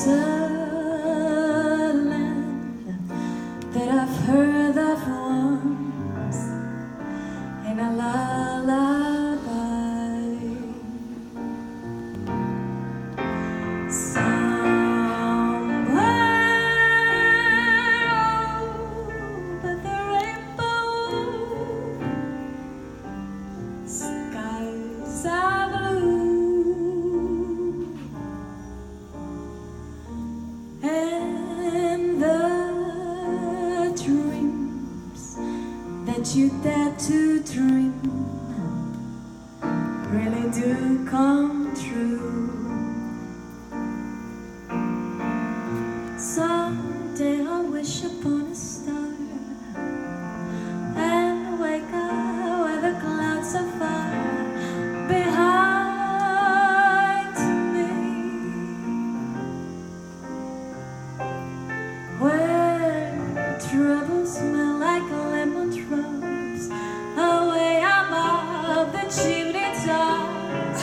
a land that I've heard of once in a lullaby. Somewhere over the rainbow, skies are blue, and the dreams that you dare to dream really do come true. Someday I'll wish upon a star and wake up where the clouds are far behind me, where troubles smell like lemon drops away above the chimney tops.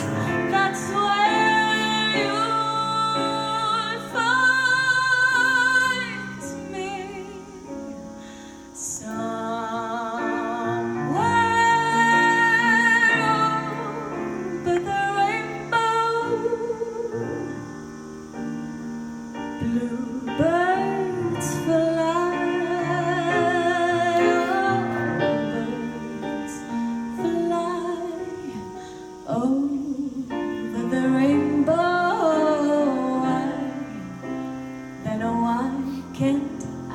That's where you'll find me. Somewhere over the rainbow, bluebirds fly, birds fly over the rainbow. Why, then why can't I?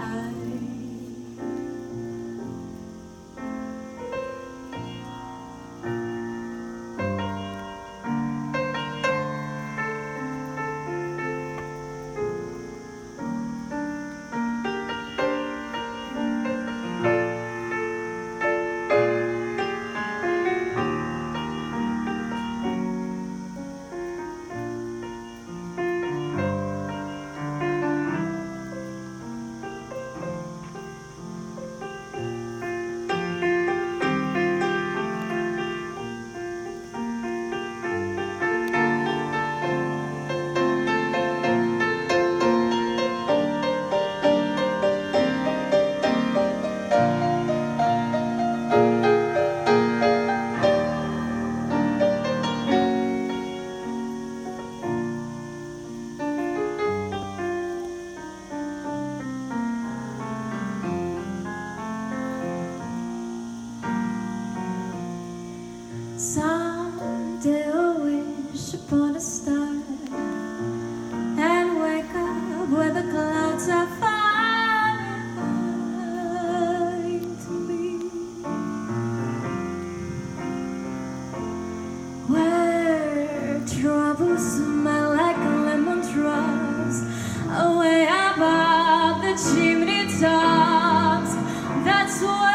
Someday I'll wish upon a star and wake up where the clouds are behind me, where troubles smell like lemon drops away above the chimney tops. That's where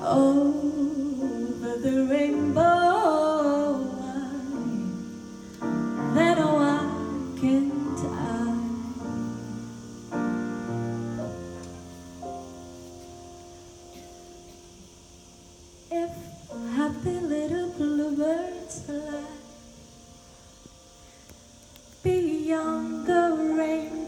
over the rainbow, then why can't I? If happy little bluebirds fly beyond the rainbow,